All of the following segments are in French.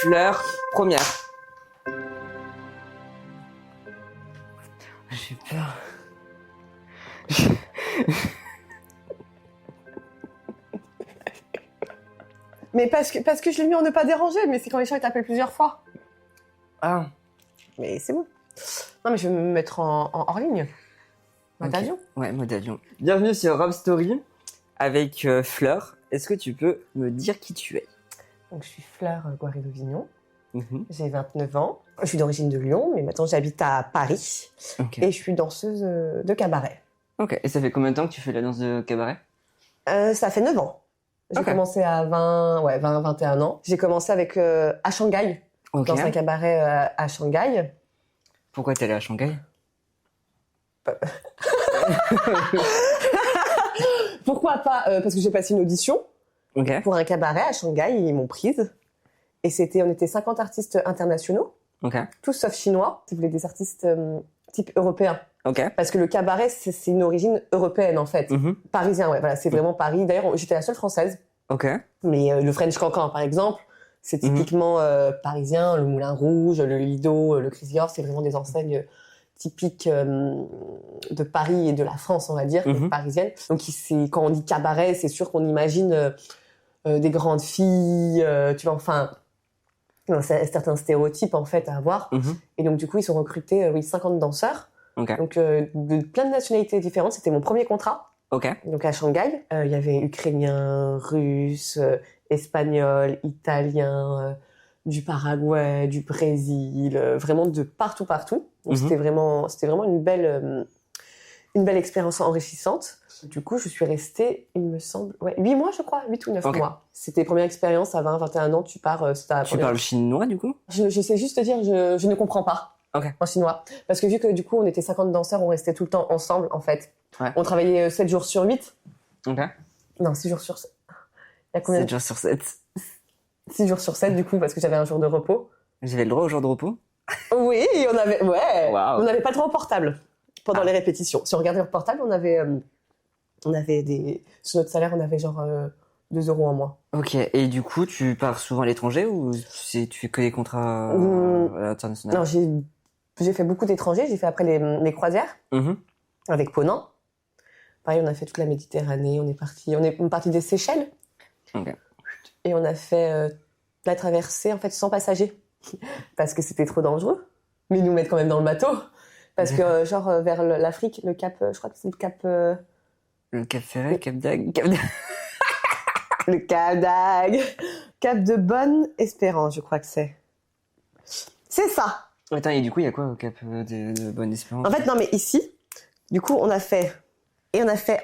Fleur première. J'ai peur. Mais parce que je l'ai mis en ne pas déranger, mais c'est quand les gens ils t'appellent plusieurs fois. Ah. Mais c'est bon. Non, mais je vais me mettre en hors ligne. Mode avion. Ouais, mode avion. Bienvenue sur Rob Story avec Fleur. Est-ce que tu peux me dire qui tu es? Donc, je suis Fleur Guaridovignon. J'ai 29 ans. Je suis d'origine de Lyon, mais maintenant j'habite à Paris. Okay. Et je suis danseuse de cabaret. Ok. Et ça fait combien de temps que tu fais la danse de cabaret? Ça fait 9 ans. J'ai commencé à 21 ans. J'ai commencé avec à Shanghai, dans un cabaret à Shanghai. Pourquoi t'es allée à Shanghai? Pourquoi pas parce que j'ai passé une audition pour un cabaret à Shanghai, ils m'ont prise. Et on était 50 artistes internationaux, tous sauf chinois. Ils voulaient des artistes type européens. Parce que le cabaret, c'est une origine européenne en fait. Parisien, ouais, voilà, c'est vraiment Paris. D'ailleurs, j'étais la seule française. Mais le French Cancan, par exemple, c'est typiquement parisien. Le Moulin Rouge, le Lido, le Crisior, c'est vraiment des enseignes typiques de Paris et de la France, on va dire, parisienne. Donc quand on dit cabaret, c'est sûr qu'on imagine des grandes filles, tu vois, enfin, certains stéréotypes en fait à avoir. Et donc du coup, ils ont recruté 50 danseurs. Donc de plein de nationalités différentes. C'était mon premier contrat. Donc à Shanghai, il y avait ukrainien, russe, espagnol, italien, du Paraguay, du Brésil, vraiment de partout. Donc c'était vraiment une belle expérience enrichissante. Du coup, je suis restée, il me semble, 8 mois, je crois, 8 ou 9 mois. C'était première expérience à 20, 21 ans, tu pars... Tu parles chinois, du coup? Je sais juste te dire, je ne comprends pas en chinois. Parce que vu que, du coup, on était 50 danseurs, on restait tout le temps ensemble, en fait. On travaillait 7 jours sur 8. Non, 6 jours sur 7. Il y a combien 7 jours sur 7. 6 jours sur 7, du coup, parce que j'avais un jour de repos. J'avais le droit au jour de repos? Oui, on avait... Ouais. Wow. On n'avait pas trop au portable pendant les répétitions. Si on regardait le portable, on avait sur notre salaire, on avait genre 2 € en moins. Et du coup, tu pars souvent à l'étranger ou tu fais que des contrats internationaux? Non, j'ai fait beaucoup d'étrangers. J'ai fait après les croisières avec Ponant. Pareil, on a fait toute la Méditerranée. On est parti des Seychelles. Et on a fait la traversée en fait sans passagers parce que c'était trop dangereux. Mais ils nous mettent quand même dans le bateau parce que genre vers l'Afrique, le cap, je crois que c'est le cap. Le Cap Ferret, Cap d'Agde. Le Cap d'Agde. Cap de Bonne-Espérance, je crois que c'est. C'est ça. Attends, et du coup, il y a quoi au Cap de Bonne-Espérance? En fait, non, mais ici, du coup, on a fait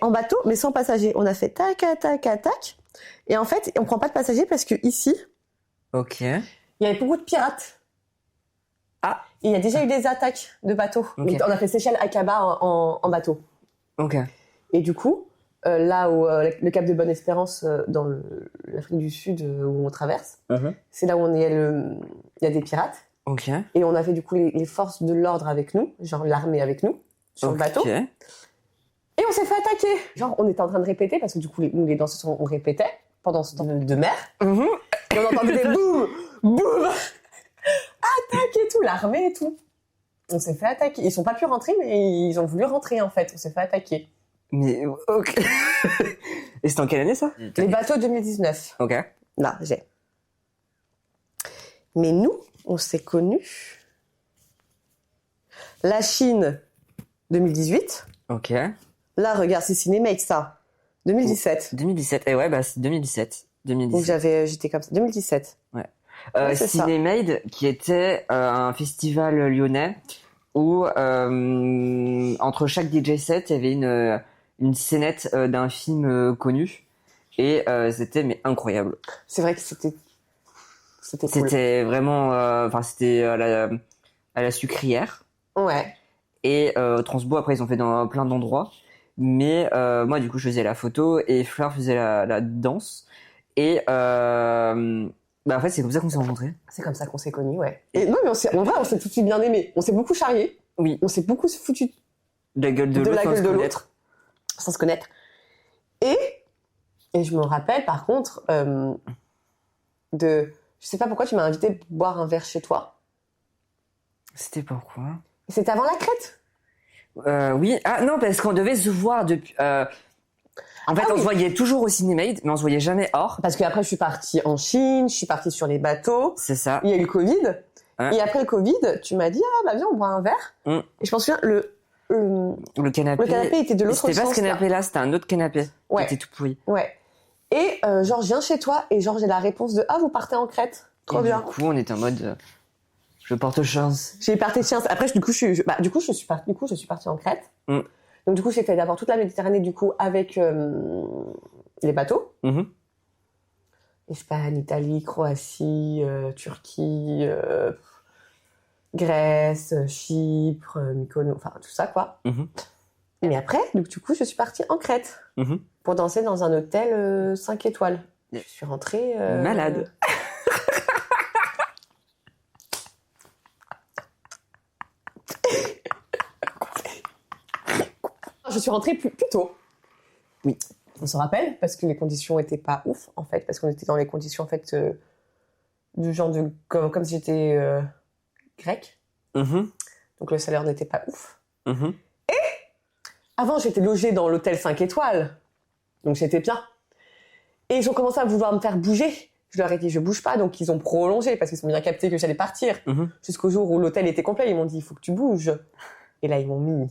en bateau, mais sans passagers. On a fait tac, tac, tac. Et en fait, on prend pas de passagers parce que ici, il y avait beaucoup de pirates. Et il y a déjà eu des attaques de bateaux. On a fait Seychelles-Aqaba en bateau. Et du coup, là où le Cap de Bonne-Espérance, dans l'Afrique du Sud, où on traverse, c'est là où il y a des pirates. Et on avait du coup les forces de l'ordre avec nous, genre l'armée avec nous, sur le bateau. Et on s'est fait attaquer. Genre, on était en train de répéter, parce que du coup, nous, les danseurs, on répétait pendant ce temps de mer. Et on entendait des boum, boum, attaque et tout, l'armée et tout. On s'est fait attaquer. Ils sont pas pu rentrer, mais ils ont voulu rentrer, en fait. On s'est fait attaquer. Mais, Et c'était en quelle année, ça? Les bateaux 2019. Là, j'ai. Mais nous, on s'est connus. La Chine, 2018. Là, regarde, c'est Cinémate, ça. 2017. 2017. Et ouais, c'est 2017. Donc j'étais comme ça. 2017. Cinémade, qui était un festival lyonnais où entre chaque DJ set, il y avait une scénette d'un film connu et c'était incroyable. C'est vrai que c'était cool. C'était vraiment c'était à la Sucrière. Et Transbo, après ils ont fait dans plein d'endroits, mais moi du coup je faisais la photo et Fleur faisait la danse. Et en fait c'est comme ça qu'on s'est rencontrés. C'est comme ça qu'on s'est connus, Et non, mais on s'est tout de suite bien aimés. On s'est beaucoup charriés. On s'est beaucoup foutu de la gueule de l'autre sans se connaître. Et je me rappelle par contre, Je sais pas pourquoi tu m'as invité boire un verre chez toi. C'était pourquoi? C'était avant la Crète? Oui. Ah non, parce qu'on devait se voir depuis... En fait, on se voyait toujours au Cinémaïd, mais on se voyait jamais hors. Parce qu'après, je suis partie en Chine, je suis partie sur les bateaux. C'est ça. Il y a eu le Covid. Hein? Et après le Covid, tu m'as dit, ah bah viens, on boit un verre. Et je pense que le canapé... Le canapé était de l'autre sens. C'était pas ce canapé-là, c'était un autre canapé. Ouais. Qui était tout pourri. Ouais. Et genre, je viens chez toi et genre, j'ai la réponse de, ah, vous partez en Crète. Trop bien. Du coup, on était en mode... je porte chance. J'ai parté chance. Après, du coup, je suis partie en Crète. Donc, du coup, j'ai fait d'abord toute la Méditerranée, du coup, avec les bateaux. Espagne, Italie, Croatie, Turquie, Grèce, Chypre, Mykonos, enfin, tout ça, quoi. Mais après, donc, du coup, je suis partie en Crète pour danser dans un hôtel 5 étoiles. Je suis rentrée... Malade. Je suis rentrée plus tôt. Oui. On se rappelle, parce que les conditions étaient pas ouf, en fait, parce qu'on était dans les conditions, en fait, du genre de... Comme si j'étais grecque. Donc le salaire n'était pas ouf. Et avant, j'étais logée dans l'hôtel 5 étoiles. Donc j'étais bien. Et ils ont commencé à vouloir me faire bouger. Je leur ai dit, je bouge pas. Donc ils ont prolongé, parce qu'ils ont bien capté que j'allais partir. Jusqu'au jour où l'hôtel était complet. Ils m'ont dit, il faut que tu bouges. Et là, ils m'ont mis...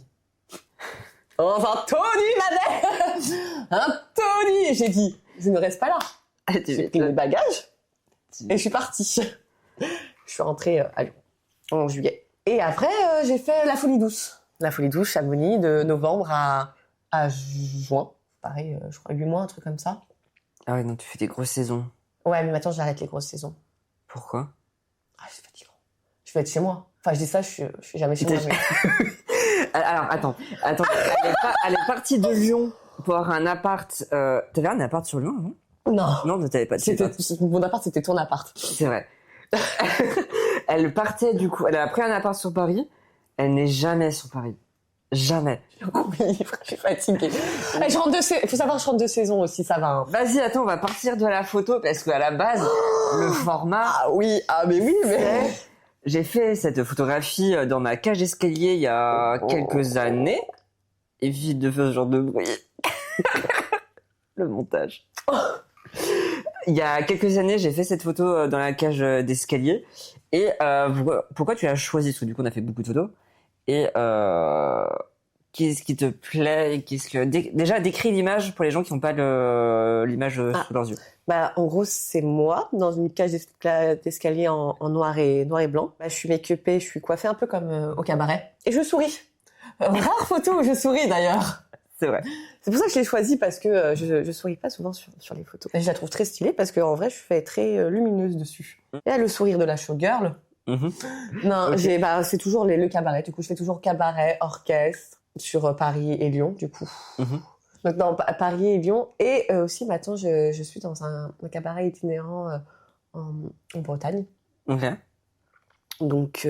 Enfin, Tony, ma mère! Hein, Tony! J'ai dit, je ne reste pas là. J'ai pris mes bagages et je suis partie. Je suis rentrée à Lyon en juillet. Et après, j'ai fait la Folie Douce. La Folie Douce, Chamonix, de novembre à juin. Pareil, je crois 8 mois, un truc comme ça. Ah ouais, donc tu fais des grosses saisons. Ouais, mais maintenant, j'arrête les grosses saisons. Pourquoi? Ah, c'est fatigant. Je vais être chez moi. Enfin, je dis ça, je suis jamais chez moi. Mais... Alors, attends. Elle est partie de Lyon pour avoir un appart. T'avais un appart sur Lyon avant? Non, t'avais pas de Mon appart, c'était ton appart. C'est vrai. Elle partait du coup. Elle a pris un appart sur Paris. Elle n'est jamais sur Paris. Jamais. Oui, je suis fatiguée. Il faut savoir que je rentre de saison aussi, ça va. Hein. Vas-y, attends, on va partir de la photo parce qu'à la base, le format... Ah oui, mais... J'ai fait cette photographie dans ma cage d'escalier il y a quelques années. Évite de faire ce genre de bruit. Le montage. Il y a quelques années, j'ai fait cette photo dans la cage d'escalier. Et pourquoi tu as choisi? Parce que du coup, on a fait beaucoup de photos. Et qu'est-ce qui te plaît? Déjà, décris l'image pour les gens qui n'ont pas l'image sous leurs yeux. Bah, en gros, c'est moi dans une cage d'escalier en noir et blanc. Bah, je suis make-upée, je suis coiffée un peu comme au cabaret. Et je souris. Rare photo où je souris d'ailleurs. C'est vrai. C'est pour ça que je l'ai choisie parce que je souris pas souvent sur les photos. Et je la trouve très stylée parce qu'en vrai, je fais très lumineuse dessus. Et là, le sourire de la showgirl. Non, okay. C'est toujours le cabaret. Du coup, je fais toujours cabaret, orchestre sur Paris et Lyon, du coup. Donc, dans Paris et Lyon. Et aussi, maintenant, je suis dans un cabaret itinérant en Bretagne. Donc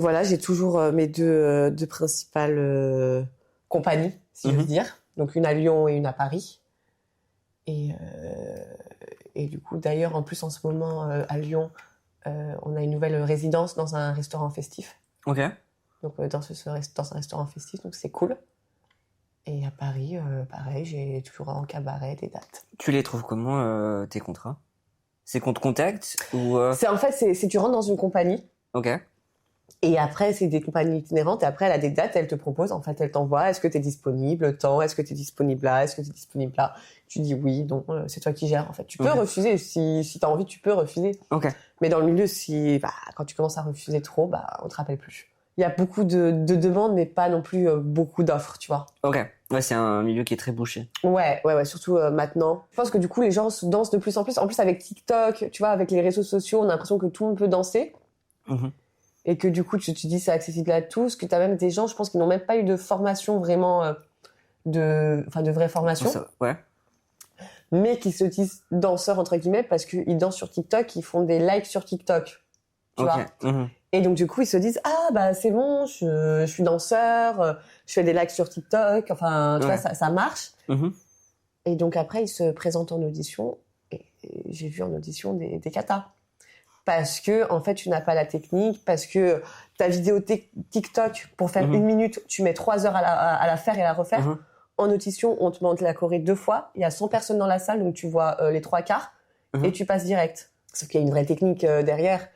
voilà, j'ai toujours mes deux principales compagnies, si je veux dire. Donc, une à Lyon et une à Paris. Et du coup, d'ailleurs, en plus, en ce moment, à Lyon, on a une nouvelle résidence dans un restaurant festif. Donc, dans un restaurant festif, donc c'est cool. Et à Paris, pareil, j'ai toujours en cabaret des dates. Tu les trouves comment, tes contrats? C'est qu'on te contacte ou c'est tu rentres dans une compagnie. Et après, c'est des compagnies itinérantes. Et après, elle a des dates, elle te propose. En fait, elle t'envoie. Est-ce que t'es disponible? Temps. Est-ce que t'es disponible là? Est-ce que t'es disponible là? Tu dis oui, non. C'est toi qui gères. En fait, tu peux refuser. Si t'as envie, tu peux refuser. Mais dans le milieu, quand tu commences à refuser trop, on te rappelle plus. Il y a beaucoup de demandes, mais pas non plus beaucoup d'offres, tu vois. Ouais, c'est un milieu qui est très bouché. Ouais, surtout maintenant. Je pense que du coup, les gens dansent de plus en plus. En plus, avec TikTok, tu vois, avec les réseaux sociaux, on a l'impression que tout le monde peut danser. Et que du coup, tu te dis c'est accessible à tous, que tu as même des gens, je pense, qui n'ont même pas eu de formation vraiment, de vraie formation. Ouais. Mais qui se disent danseurs, entre guillemets, parce qu'ils dansent sur TikTok, ils font des likes sur TikTok. Tu vois. Et donc, du coup, ils se disent, c'est bon, je suis danseur, je fais des likes sur TikTok, enfin, tu vois, ça marche. Et donc, après, ils se présentent en audition, et j'ai vu en audition des katas. Parce que, en fait, tu n'as pas la technique, parce que ta vidéo TikTok, pour faire 1 minute, tu mets 3 heures à la faire et à la refaire. En audition, on te montre la choré 2 fois, il y a 100 personnes dans la salle, donc tu vois les 3/4, et tu passes direct. Sauf qu'il y a une vraie technique derrière,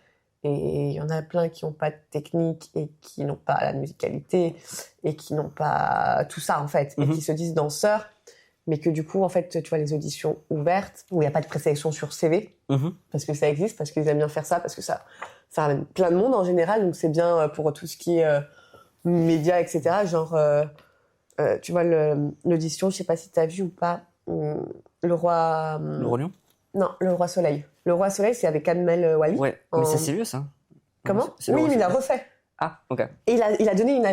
et il y en a plein qui n'ont pas de technique, et qui n'ont pas la musicalité, et qui n'ont pas tout ça, en fait, et qui se disent danseurs, mais que du coup, en fait, tu vois, les auditions ouvertes, où il n'y a pas de présélection sur CV, parce que ça existe, parce qu'ils aiment bien faire ça, parce que ça ramène plein de monde en général, donc c'est bien pour tout ce qui est médias, etc. Genre, tu vois, l'audition, je sais pas si t'as vu ou pas, le roi... Le roi lion? Non, le roi soleil. Le roi soleil, c'est avec Kamel Wally. Ouais, mais ça c'est vieux, ça. Comment? Oui, mais il a refait. Ah, ok. Et il a donné un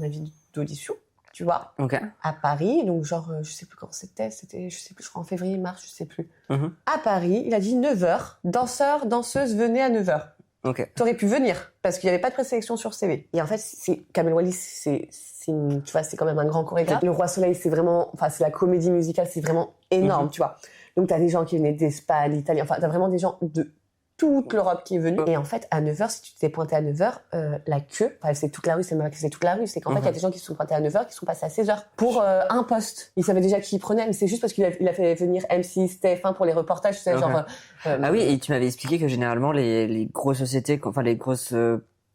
avis d'audition, tu vois, à Paris, donc genre, je sais plus quand c'était, je sais plus, je crois en février, mars, je sais plus. À Paris, il a dit 9h, danseurs, danseuses, venez à 9h. T'aurais pu venir, parce qu'il n'y avait pas de présélection sur CV. Et en fait, Kamel Wally, tu vois, c'est quand même un grand chorégraphe. Le Roi Soleil, c'est la comédie musicale, c'est vraiment énorme, tu vois. Donc t'as des gens qui venaient d'Espagne, d'Italie, enfin t'as vraiment des gens de toute l'Europe qui est venue. Et en fait, à 9h, si tu t'es pointé à 9h, la queue, c'est toute la rue, c'est même que c'est toute la rue, c'est qu'en fait, il y a des gens qui se sont pointés à 9h, qui sont passés à 16h pour un poste. Ils savaient déjà qui ils prenaient, mais c'est juste parce qu'il a fait venir M6, TF1 pour les reportages, tu sais, genre... Ah oui, et tu m'avais expliqué que généralement, les grosses sociétés, enfin les grosses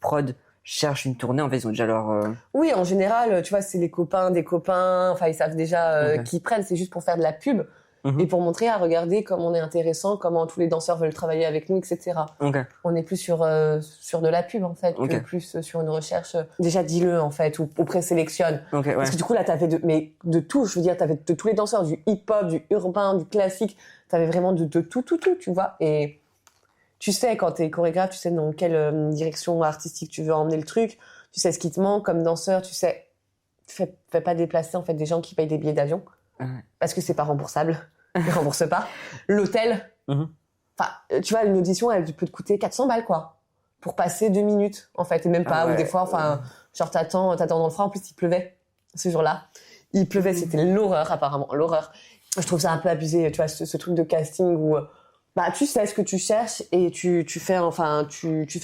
prods cherchent une tournée, en fait, ils ont déjà leur... Oui, en général, tu vois, c'est les copains des copains, enfin, ils savent déjà qui prennent, c'est juste pour faire de la pub. Et pour montrer, regarder comme on est intéressant, comment tous les danseurs veulent travailler avec nous, etc. On est plus sur de la pub, en fait, que plus sur une recherche. Déjà, dis-le, en fait, ou présélectionne. Parce que du coup, là, t'avais de tout, je veux dire, t'avais de tous les danseurs, du hip-hop, du urbain, du classique, t'avais vraiment de tout, tu vois. Et tu sais, quand t'es chorégraphe, tu sais dans quelle direction artistique tu veux emmener le truc, tu sais ce qui te manque comme danseur, tu sais, fais pas déplacer, en fait, des gens qui payent des billets d'avion. Parce que c'est pas remboursable. Ils remboursent pas. L'hôtel. Enfin, tu vois, une audition, elle peut te coûter 400 balles, quoi. Pour passer 2 minutes, en fait. Et même pas, ou des fois, enfin, genre, t'attends dans le froid. En plus, il pleuvait, ce jour-là. Il pleuvait, c'était l'horreur, apparemment. L'horreur. Je trouve ça un peu abusé, tu vois, ce truc de casting où, tu sais ce que tu cherches et tu fais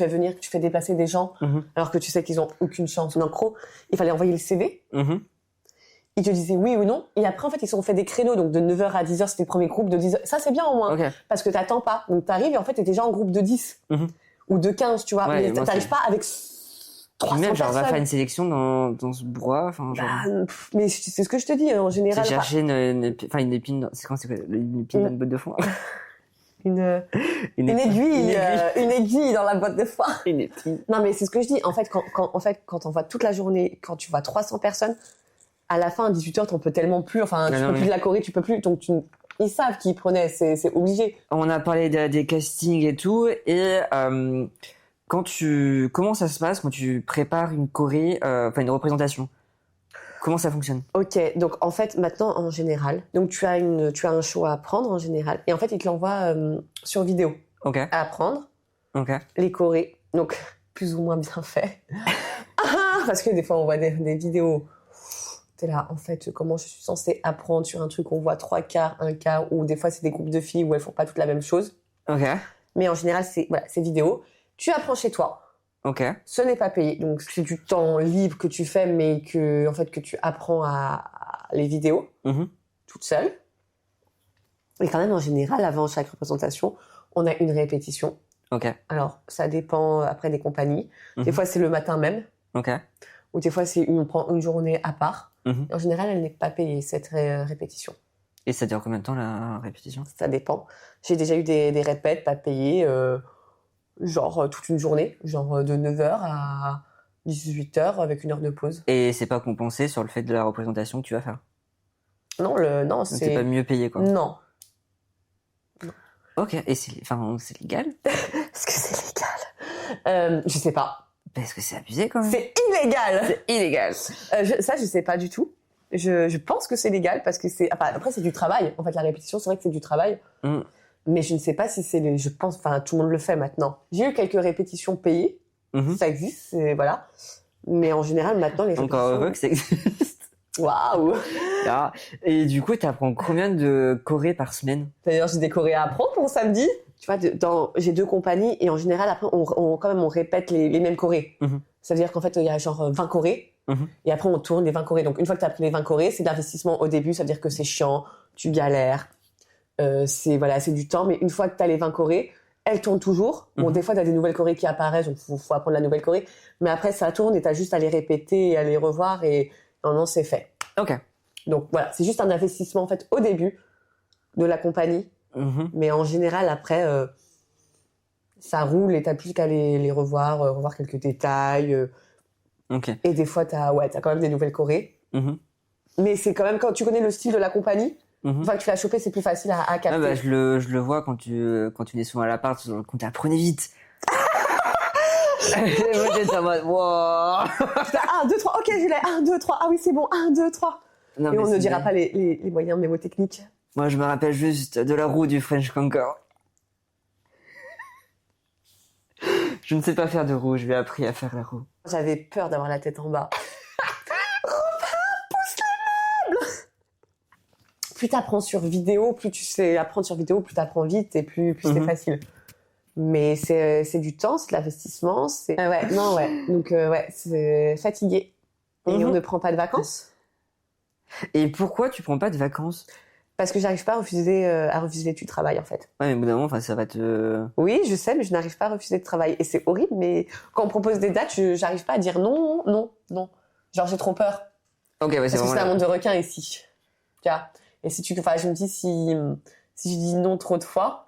venir, tu fais déplacer des gens, alors que tu sais qu'ils ont aucune chance. En gros, il fallait envoyer le CV. Ils te disaient oui ou non. Et après, en fait, ils se sont fait des créneaux. Donc, de 9h à 10h, c'était le premier groupe de 10h. Ça, c'est bien au moins. Parce que t'attends pas. Donc, t'arrives et en fait, t'es déjà en groupe de 10. Ou de 15, tu vois. Ouais, mais t'arrives pas avec 300 même, personnes. genre, va faire une sélection dans ce brouhaha. Enfin, genre... mais c'est ce que je te dis, en général. C'est chercher une épine, c'est quoi, une épine dans une botte de foin? Une aiguille dans la boîte de foin. Une épine. Non, mais c'est ce que je dis. En fait, quand on voit toute la journée, quand tu vois 300 personnes, à la fin, à 18h, t'en peux tellement plus. Enfin, tu peux plus de la choré, tu peux plus. Donc, ils savent qui prenaient, c'est obligé. On a parlé des castings et tout. Et comment ça se passe quand tu prépares une choré, une représentation? Comment ça fonctionne? Ok, donc en fait, maintenant, en général, donc tu as un show à apprendre en général. Et en fait, ils te l'envoient sur vidéo. À apprendre. Les chorés. Donc, plus ou moins bien fait. Parce que des fois, on voit des vidéos... T'es là, en fait, comment je suis censée apprendre sur un truc où on voit 3/4, 1/4, ou des fois c'est des groupes de filles où elles font pas toutes la même chose. Mais en général, c'est vidéo. Tu apprends chez toi. Ce n'est pas payé. Donc, c'est du temps libre que tu fais, mais que tu apprends à les vidéos. Toute seule. Et quand même, en général, avant chaque représentation, on a une répétition. Alors, ça dépend après des compagnies. Des fois, c'est le matin même. Ou des fois, on prend une journée à part. En général, elle n'est pas payée, cette répétition. Et ça dure combien de temps, la répétition? Ça dépend. J'ai déjà eu des répètes pas payées, genre toute une journée, genre de 9h à 18h avec 1 heure de pause. Et c'est pas compensé sur le fait de la représentation que tu vas faire? Non, c'est... C'est pas mieux payé, quoi? Non. Ok, et c'est légal? Est-ce que c'est légal? Je sais pas. Parce que c'est abusé quand même. C'est illégal. C'est illégal. Ça, je sais pas du tout. Je pense que c'est légal parce que c'est. Après, c'est du travail. En fait, la répétition, c'est vrai que c'est du travail. Mais je ne sais pas si c'est. Je pense. Enfin, tout le monde le fait maintenant. J'ai eu quelques répétitions payées. Ça existe, voilà. Mais en général, maintenant, les répétitions. Encore heureux que ça existe. Waouh. Et du coup, t'apprends combien de chorés par semaine? D'ailleurs, j'ai des chorés à apprendre pour samedi. Tu vois, j'ai 2 compagnies et en général, après, on répète les mêmes chorés. Ça veut dire qu'en fait, il y a genre 20 chorés. Et après, on tourne les 20 chorés. Donc, une fois que tu as appris les 20 chorés, c'est de l'investissement au début. Ça veut dire que c'est chiant, tu galères. C'est du temps. Mais une fois que tu as les 20 chorés, elles tournent toujours. Bon, des fois, tu as des nouvelles chorés qui apparaissent, donc faut apprendre la nouvelle choré. Mais après, ça tourne et tu as juste à les répéter et à les revoir et non, c'est fait. Ok. Donc voilà, c'est juste un investissement en fait au début de la compagnie. Mais en général, après, ça roule et t'as plus qu'à les revoir quelques détails. Et des fois, t'as quand même des nouvelles chorés. Mais c'est quand même, quand tu connais le style de la compagnie, une fois que tu l'as chopé, c'est plus facile à capter. Ah bah, je le vois quand tu es souvent à l'appart, quand tu apprenais vite. Moi, j'étais en mode, wow. 1, 2, 3, ok, je l'ai. 1, 2, 3, ah oui, c'est bon, 1, 2, 3. Non, et on ne dira pas les moyens mnémotechniques. Moi, je me rappelle juste de la roue du French Conquer. Je ne sais pas faire de roue, je vais appris à faire la roue. J'avais peur d'avoir la tête en bas. Pousse les meubles. Plus t'apprends sur vidéo, plus tu sais apprendre sur vidéo, plus t'apprends vite et plus c'est facile. Mais c'est du temps, c'est de l'investissement, c'est... Donc c'est fatigué. Et on ne prend pas de vacances. Et pourquoi tu prends pas de vacances? Parce que j'arrive pas à refuser du travail, en fait. Ouais, mais au bout d'un moment, ça va te... Oui, je sais, mais je n'arrive pas à refuser de travail. Et c'est horrible, mais quand on propose des dates, j'arrive pas à dire non. Genre, j'ai trop peur. Ok, ouais, c'est parce que c'est un monde de requins ici. Tu vois. Et je me dis, si je dis non trop de fois...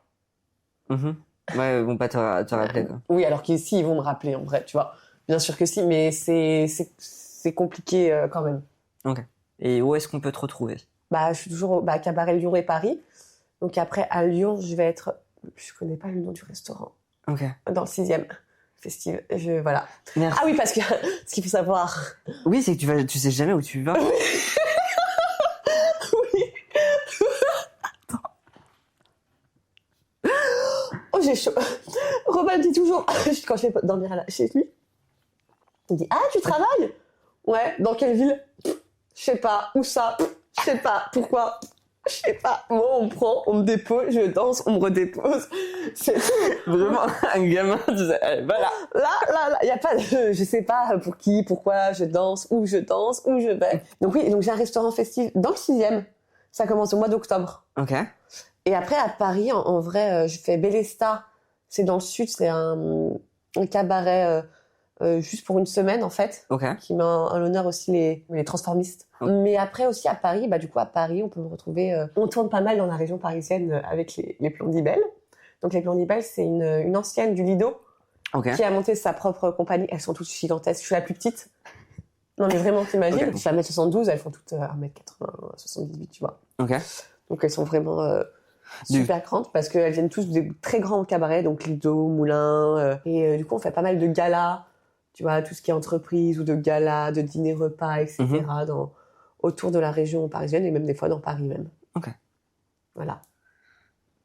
Ouais, ils vont pas te rappeler, quoi. Oui, alors qu'ici, ils vont me rappeler, en vrai, tu vois. Bien sûr que si, mais c'est compliqué quand même. Ok. Et où est-ce qu'on peut te retrouver? Je suis toujours au Cabaret Lyon et Paris. Donc après, à Lyon, je vais être... Je connais pas le nom du restaurant. Ok. Dans le 6e festive. Voilà. Merci. Ah oui, parce que ce qu'il faut savoir... Oui, c'est que tu sais jamais où tu vas. Oui. Oh, j'ai chaud. Robin me dit toujours, quand je vais dormir chez lui, il me dit, ah, tu travailles? Ouais, dans quelle ville? Je sais pas. Où ça? Je sais pas. Pourquoi? Je sais pas. Moi, on me prend, on me dépose, je danse, on me redépose. C'est vraiment un gamin. Voilà. Là, y a pas de, je sais pas pour qui, pourquoi je danse, où je vais. Donc oui, donc j'ai un restaurant festif dans le 6e. Ça commence au mois d'octobre. Ok. Et après, à Paris, en vrai, je fais Bellesta. C'est dans le sud, c'est un cabaret juste pour une semaine, en fait. Ok. Qui met à l'honneur aussi les transformistes. Okay. Mais après aussi à Paris, du coup, à Paris, on peut me retrouver... on tourne pas mal dans la région parisienne avec les Plondibelles. Donc les Plondibelles, c'est une ancienne du Lido qui a monté sa propre compagnie. Elles sont toutes gigantesques. Je suis la plus petite. Non, mais vraiment, t'imagines? Je suis à 1m72, elles font toutes 1m80, 78, tu vois. Ok. Donc elles sont vraiment... super grandes parce qu'elles viennent tous des très grands cabarets, donc Lido, Moulin, et du coup on fait pas mal de galas, tu vois, tout ce qui est entreprise ou de galas, de dîner repas, etc. Autour de la région parisienne et même des fois dans Paris même. Ok. Voilà.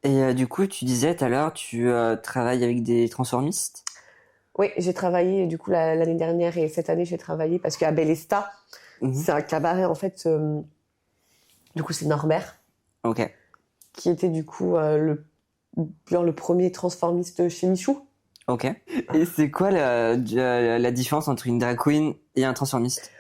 Et du coup tu disais tout à l'heure tu travailles avec des transformistes? Oui, j'ai travaillé du coup l'année dernière et cette année j'ai travaillé parce qu'à Bellesta, c'est un cabaret en fait, du coup c'est Norbert. Ok. Qui était du coup le premier transformiste chez Michou. Ok. Et c'est quoi la différence entre une drag queen et un transformiste?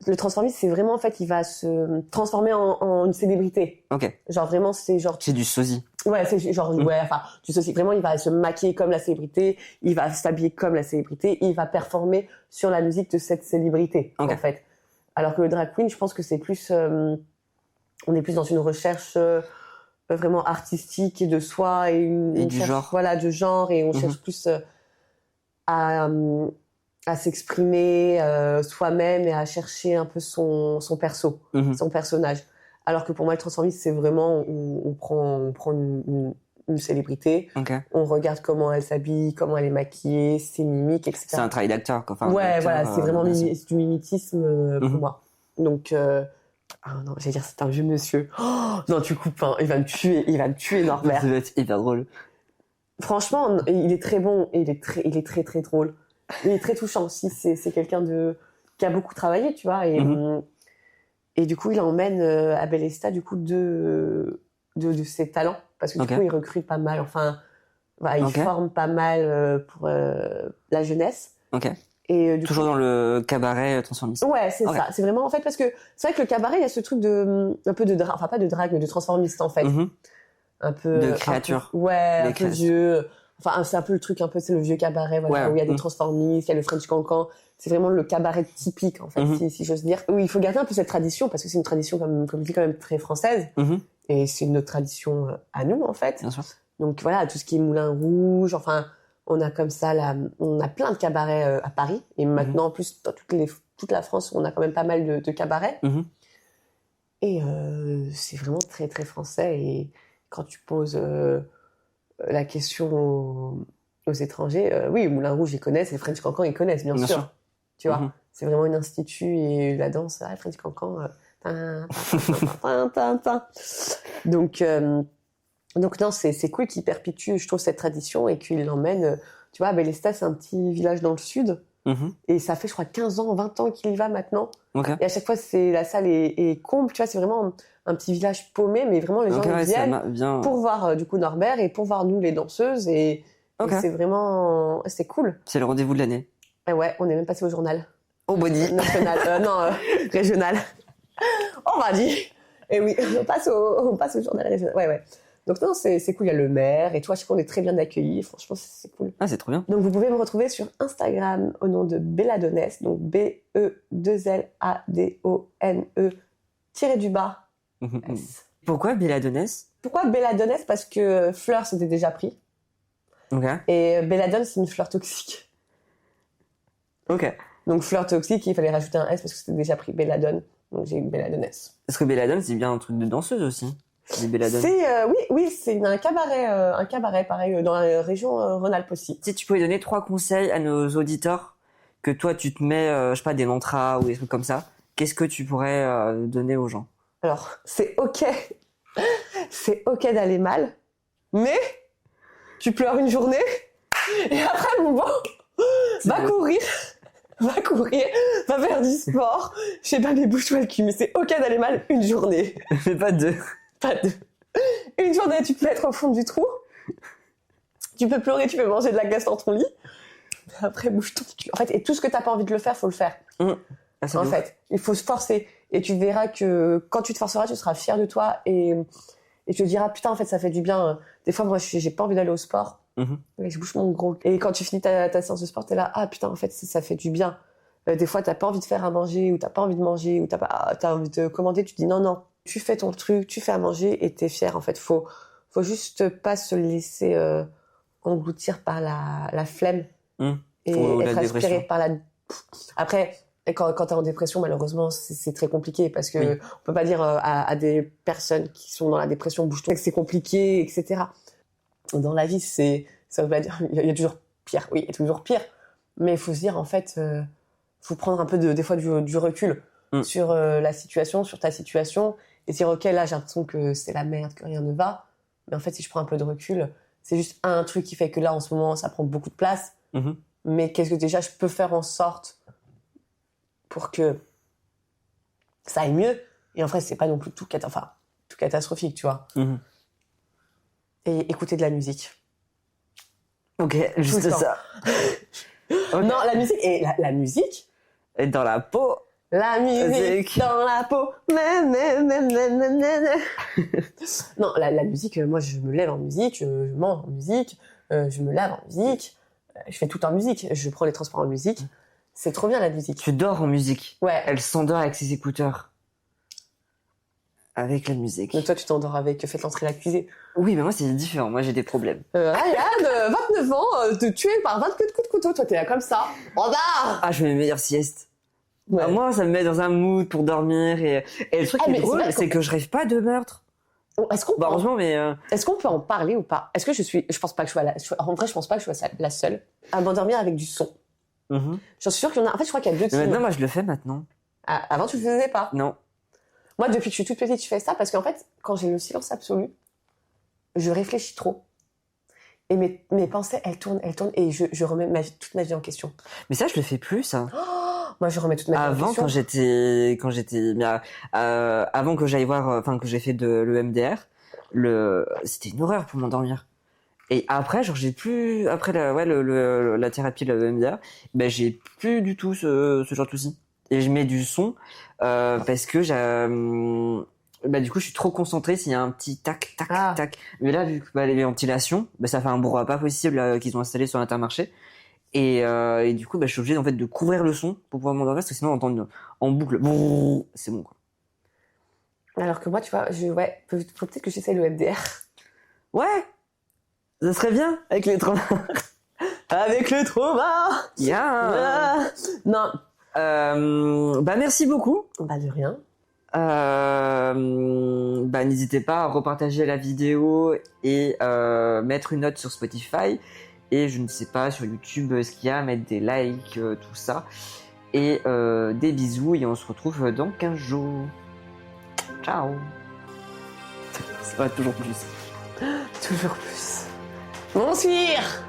Le transformiste, c'est vraiment, en fait, il va se transformer en une célébrité. Ok. Genre vraiment, c'est genre... C'est du sosie. Ouais, c'est genre, du sosie. Vraiment, il va se maquiller comme la célébrité, il va s'habiller comme la célébrité, il va performer sur la musique de cette célébrité, en fait. Alors que le drag queen, je pense que c'est plus... on est plus dans une recherche... vraiment artistique et de soi et du genre. Voilà, de genre, et on cherche plus à s'exprimer soi-même et à chercher un peu son perso, son personnage. Alors que pour moi, le transformiste, c'est vraiment on prend une célébrité, on regarde comment elle s'habille, comment elle est maquillée, ses mimiques, etc. C'est un travail d'acteur, quoi. Enfin, ouais, voilà, c'est vraiment du mimétisme pour moi. Donc ah non, j'allais dire c'est un vieux monsieur. Oh, non, tu coupes, hein. Il va me tuer, Norbert. Ça va être hyper drôle. Franchement, il est très bon et il est très très drôle. Il est très touchant aussi. C'est quelqu'un qui a beaucoup travaillé, tu vois. Et Et du coup, il emmène à Bélesta, du coup, de ses talents. Parce que du coup, il recrute pas mal. Enfin, il forme pas mal pour la jeunesse. Et toujours dans le cabaret transformiste. Ouais, c'est ça. C'est vraiment, en fait, parce que c'est vrai que le cabaret, il y a ce truc un peu de drague, enfin, pas de drague, mais de transformiste, en fait. Un peu. De créature. Un peu vieux. Enfin, c'est un peu le truc, c'est le vieux cabaret, voilà, où il y a des transformistes, il y a le French Cancan. C'est vraiment le cabaret typique, en fait, si j'ose dire. Oui, il faut garder un peu cette tradition, parce que c'est une tradition, comme je dis, quand même très française. Et c'est notre tradition à nous, en fait. Bien sûr. Donc voilà, tout ce qui est Moulin Rouge, enfin, on a comme ça, on a plein de cabarets à Paris. Et maintenant, en plus, dans toute la France, on a quand même pas mal de cabarets. Et c'est vraiment très, très français. Et quand tu poses la question aux étrangers, oui, Moulin Rouge, ils connaissent, et French Cancan, ils connaissent, bien sûr. Tu vois, c'est vraiment un institut, et la danse, French Cancan, donc non, c'est cool qu'il perpétue, je trouve, cette tradition, et qu'il l'emmène, tu vois, Bélesta, c'est un petit village dans le sud, et ça fait, je crois, 15 ans, 20 ans qu'il y va maintenant, et à chaque fois, la salle est comble, tu vois, c'est vraiment un petit village paumé, mais vraiment, les gens viennent pour voir, du coup, Norbert, et pour voir nous, les danseuses, et c'est vraiment, c'est cool. C'est le rendez-vous de l'année. Et ouais, on est même passé au journal. Au body. National, non, régional. On va dire. Et oui, on passe au journal régional. Ouais. Donc non, c'est cool, il y a le maire, et toi, je sais qu'on est très bien accueillis, franchement, c'est cool. Ah, c'est trop bien. Donc vous pouvez me retrouver sur Instagram au nom de Belladonnes, donc BE2LADONE -S. Pourquoi Belladonnes? Pourquoi Belladonnes? Parce que fleur, c'était déjà pris. Et belladone, c'est une fleur toxique. Donc fleur toxique, il fallait rajouter un S parce que c'était déjà pris belladone. Donc j'ai eu Belladonnes. Est-ce que belladone, c'est bien un truc de danseuse aussi? Oui, c'est un cabaret pareil dans la région Rhône-Alpes aussi. Si tu pouvais donner 3 conseils à nos auditeurs, que toi tu te mets, je sais pas, des mantras ou des trucs comme ça, qu'est-ce que tu pourrais donner aux gens? Alors, c'est ok d'aller mal, mais tu pleures une journée et après mon bon, va courir, va faire du sport, je sais pas, mais bouge-toi le cul, mais c'est ok d'aller mal une journée. Mais pas deux. Une journée, tu peux être au fond du trou, tu peux pleurer, tu peux manger de la glace dans ton lit, après bouge ton cul. En fait, et tout ce que t'as pas envie de le faire, faut le faire. En fait, il faut se forcer, et tu verras que quand tu te forceras, tu seras fier de toi, et tu te diras, putain, en fait, ça fait du bien. Des fois, moi, j'ai pas envie d'aller au sport, et je bouge mon gros. Et quand tu finis ta séance de sport, t'es là, ah putain, en fait, ça fait du bien. Des fois, t'as pas envie de faire à manger, ou t'as pas envie de manger, ou t'as envie de commander, tu te dis non, tu fais ton truc, tu fais à manger, et t'es fier. En fait, faut juste pas se laisser engloutir par la flemme, et être aspiré par la... Après, quand t'es en dépression, malheureusement, c'est très compliqué, parce que on peut pas dire à des personnes qui sont dans la dépression, bouge-toi, que c'est compliqué, etc. Dans la vie, ça veut pas dire, il y a toujours pire. Oui, il y a toujours pire. Mais il faut se dire, en fait, faut prendre un peu des fois du recul sur la situation, sur ta situation, et dire, ok, là, j'ai l'impression que c'est la merde, que rien ne va. Mais en fait, si je prends un peu de recul, c'est juste un truc qui fait que là, en ce moment, ça prend beaucoup de place. Mais qu'est-ce que déjà je peux faire en sorte pour que ça aille mieux? Et en fait, c'est pas non plus tout catastrophique, tu vois. Et écouter de la musique. Ok, juste ça. Non, la musique, et la musique est dans la peau. La musique dans la peau. Non, la musique, moi, je me lève en musique, je mange en musique, je me lave en musique, je fais tout en musique, je prends les transports en musique. C'est trop bien, la musique. Tu dors en musique. Ouais. Elle s'endort avec ses écouteurs. Avec la musique. Mais toi, tu t'endors avec Faites entrer l'accusé. Oui, mais moi, c'est différent. Moi, j'ai des problèmes. Ryan, 29 ans, tué par 20 coups de couteau. Toi, t'es là comme ça. Rendard! Ah, je fais mes meilleures siestes. Ouais. Moi, ça me met dans un mood pour dormir. Et le truc qui est drôle, c'est que je rêve pas de meurtre. Est-ce qu'on heureusement, mais... Est-ce qu'on peut en parler ou pas? Est-ce que je pense pas que en vrai, je pense pas que je sois la seule à m'endormir avec du son. J'en suis sûre qu'il y en a... En fait, je crois qu'il y a 2 teams. Maintenant, moi, je le fais maintenant. Ah, avant, tu le faisais pas? Non. Moi, depuis que je suis toute petite, je fais ça parce qu'en fait, quand j'ai le silence absolu, je réfléchis trop. Et mes pensées, elles tournent, et je remets toute ma vie en question. Mais ça, je le fais plus, ça. Moi, je remets toute ma Avant, quand j'étais, avant que j'aille voir, enfin que j'ai fait de l'EMDR, c'était une horreur pour m'endormir. Et après, genre après la thérapie de l'EMDR, ben j'ai plus du tout ce genre de souci. Et je mets du son parce que du coup, je suis trop concentré s'il y a un petit tac tac. Mais là, vu que les ventilations, ça fait un brouhaha pas possible qu'ils ont installé sur l'Intermarché. Et du coup, je suis obligé en fait de couvrir le son pour pouvoir m'endormir parce que sinon on entend en boucle. C'est bon quoi. Alors que moi, tu vois, faut peut-être que j'essaie le MDR. Ouais, ça serait bien avec les traumas. Avec le trauma. Yeah. Non. Merci beaucoup. De rien. N'hésitez pas à repartager la vidéo et mettre une note sur Spotify. Et je ne sais pas, sur YouTube, ce qu'il y a, mettre des likes, tout ça. Et des bisous, et on se retrouve dans 15 jours. Ciao. Ça va toujours plus. Toujours plus. Bonsoir.